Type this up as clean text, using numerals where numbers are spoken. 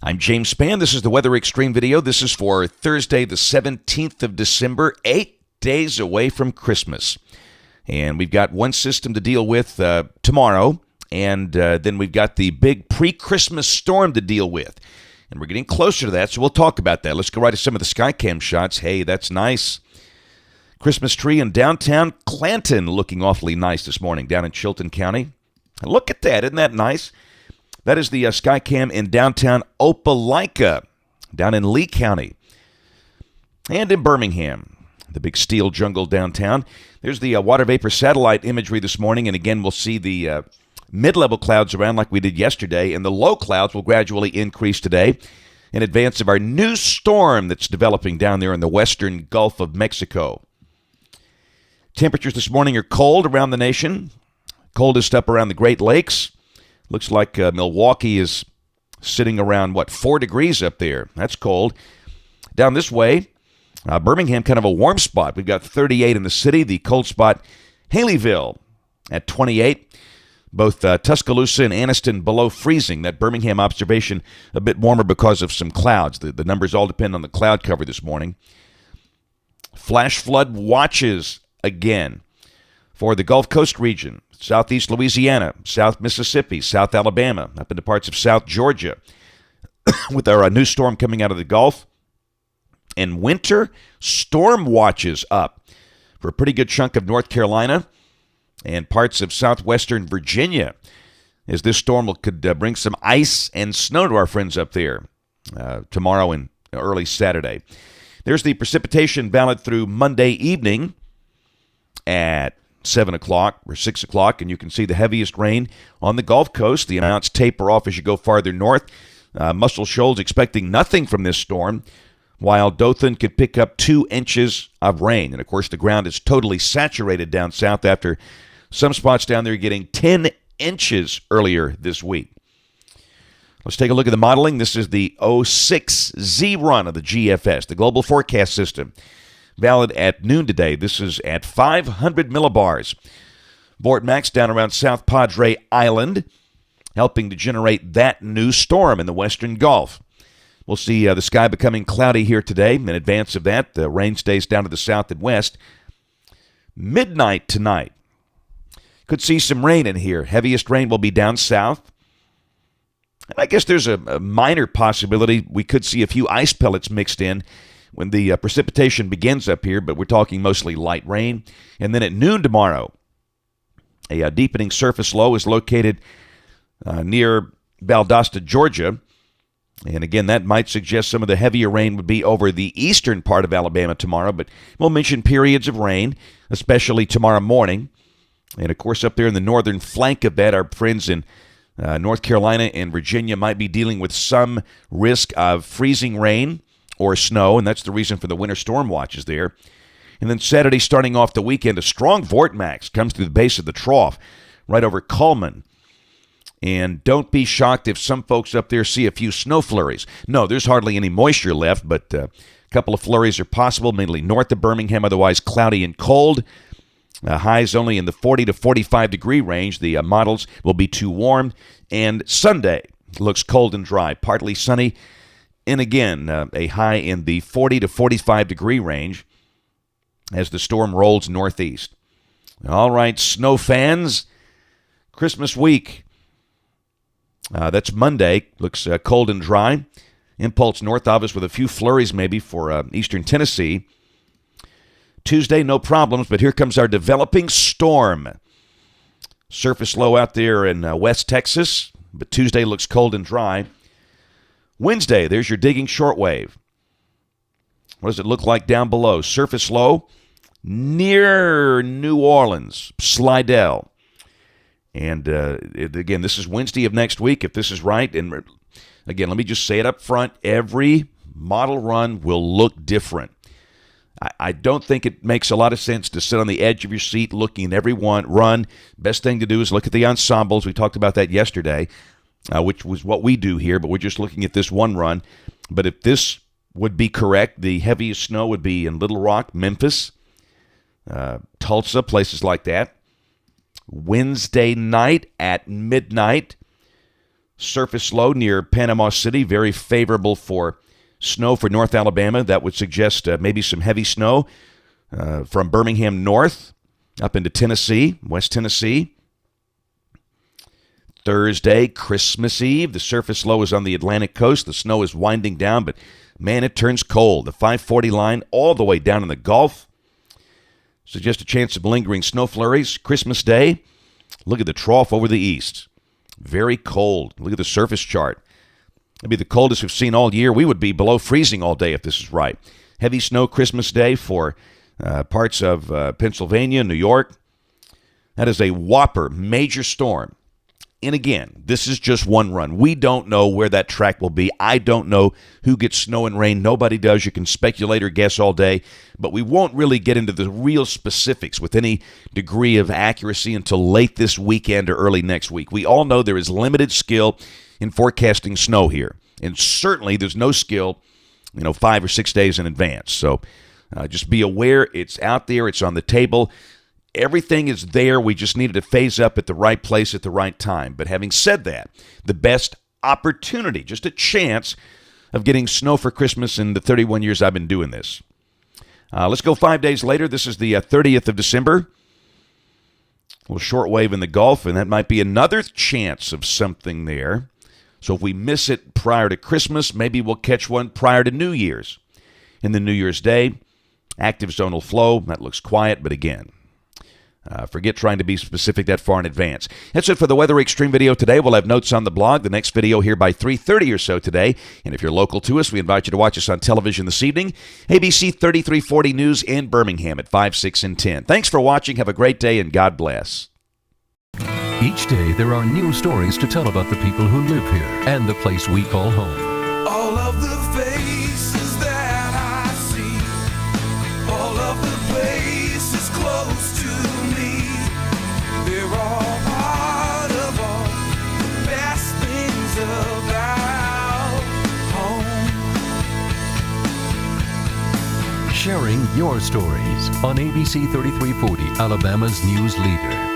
I'm James Spann. This is the Weather Xtreme video. This is for Thursday, the 17th of December, 8 days away from Christmas. And we've got one system to deal with tomorrow, and then we've got the big pre-Christmas storm to deal with. And we're getting closer to that, so we'll talk about that. Let's go right to some of the Skycam shots. Hey, that's nice. Christmas tree in downtown Clanton looking awfully nice this morning down in Chilton County. Look at that. Isn't that nice? That is the Skycam in downtown Opelika, down in Lee County, and in Birmingham, the big steel jungle downtown. There's the water vapor satellite imagery this morning, and again, we'll see the mid-level clouds around like we did yesterday, and the low clouds will gradually increase today in advance of our new storm that's developing down there in the western Gulf of Mexico. Temperatures this morning are cold around the nation, coldest up around the Great Lakes. Looks like Milwaukee is sitting around, 4 degrees up there. That's cold. Down this way, Birmingham, kind of a warm spot. We've got 38 in the city. The cold spot, Haleyville at 28. Both Tuscaloosa and Anniston below freezing. That Birmingham observation a bit warmer because of some clouds. The numbers all depend on the cloud cover this morning. Flash flood watches again for the Gulf Coast region. Southeast Louisiana, South Mississippi, South Alabama, up into parts of South Georgia, with our new storm coming out of the Gulf. And winter storm watches up for a pretty good chunk of North Carolina and parts of southwestern Virginia, as this storm could bring some ice and snow to our friends up there tomorrow and early Saturday. There's the precipitation valid through Monday evening at 7 o'clock or 6 o'clock, and you can see the heaviest rain on the Gulf Coast. The amounts taper off as you go farther north. Muscle Shoals expecting nothing from this storm, while Dothan could pick up 2 inches of rain. And, of course, the ground is totally saturated down south after some spots down there getting 10 inches earlier this week. Let's take a look at the modeling. This is the 06Z run of the GFS, the Global Forecast System. Valid at noon today. This is at 500 millibars. Vort Max down around South Padre Island, helping to generate that new storm in the western Gulf. We'll see the sky becoming cloudy here today. In advance of that, the rain stays down to the south and west. Midnight tonight. Could see some rain in here. Heaviest rain will be down south. And I guess there's a minor possibility we could see a few ice pellets mixed in when the precipitation begins up here, but we're talking mostly light rain. And then at noon tomorrow, a deepening surface low is located near Valdosta, Georgia. And again, that might suggest some of the heavier rain would be over the eastern part of Alabama tomorrow, but we'll mention periods of rain, especially tomorrow morning. And of course, up there in the northern flank of that, our friends in North Carolina and Virginia might be dealing with some risk of freezing rain or snow, and that's the reason for the winter storm watches there. And then Saturday, starting off the weekend, a strong Vort Max comes through the base of the trough right over Cullman. And don't be shocked if some folks up there see a few snow flurries. No, there's hardly any moisture left, but a couple of flurries are possible, mainly north of Birmingham, otherwise cloudy and cold. Highs only in the 40 to 45 degree range. The models will be too warm. And Sunday looks cold and dry, partly sunny. And again, a high in the 40 to 45 degree range as the storm rolls northeast. All right, snow fans, Christmas week. That's Monday. Looks cold and dry. Impulse north of us with a few flurries maybe for eastern Tennessee. Tuesday, no problems, but here comes our developing storm. Surface low out there in West Texas, but Tuesday looks cold and dry. Wednesday, there's your digging shortwave. What does it look like down below? Surface low near New Orleans, Slidell. And again, this is Wednesday of next week, if this is right. And again, let me just say it up front. Every model run will look different. I don't think it makes a lot of sense to sit on the edge of your seat looking at every one run. Best thing to do is look at the ensembles. We talked about that yesterday, which was what we do here, but we're just looking at this one run. But if this would be correct, the heaviest snow would be in Little Rock, Memphis, Tulsa, places like that. Wednesday night at midnight, Surface low near Panama City, very favorable for snow for North Alabama. That would suggest maybe some heavy snow from Birmingham north up into Tennessee, West Tennessee. Thursday, Christmas Eve. The surface low is on the Atlantic coast. The snow is winding down, but man, it turns cold. The 540 line all the way down in the Gulf suggests a chance of lingering snow flurries. Christmas Day, look at the trough over the east. Very cold. Look at the surface chart. It'd be the coldest we've seen all year. We would be below freezing all day if this is right. Heavy snow Christmas Day for parts of Pennsylvania, New York. That is a whopper, major storm. And again, this is just one run. We don't know where that track will be. I don't know who gets snow and rain. Nobody does. You can speculate or guess all day. But we won't really get into the real specifics with any degree of accuracy until late this weekend or early next week. We all know there is limited skill in forecasting snow here. And certainly there's no skill, 5 or 6 days in advance. So just be aware it's out there. It's on the table. Everything is there. We just needed to phase up at the right place at the right time. But having said that, the best opportunity, just a chance of getting snow for Christmas in the 31 years I've been doing this. Let's go 5 days later. This is the 30th of December. A little short wave in the Gulf, and that might be another chance of something there. So if we miss it prior to Christmas, maybe we'll catch one prior to New Year's. In the New Year's Day, active zonal flow. That looks quiet, but again, forget trying to be specific that far in advance. That's it for the Weather Xtreme video today. We'll have notes on the blog. The next video here by 3:30 or so today. And if you're local to us, we invite you to watch us on television this evening. ABC 3340 News in Birmingham at 5, 6, and 10. Thanks for watching. Have a great day, and God bless. Each day there are new stories to tell about the people who live here and the place we call home. All of the faces that I see, all of the places close to me, they're all part of all the best things about home. Sharing your stories on ABC 3340, Alabama's news leader.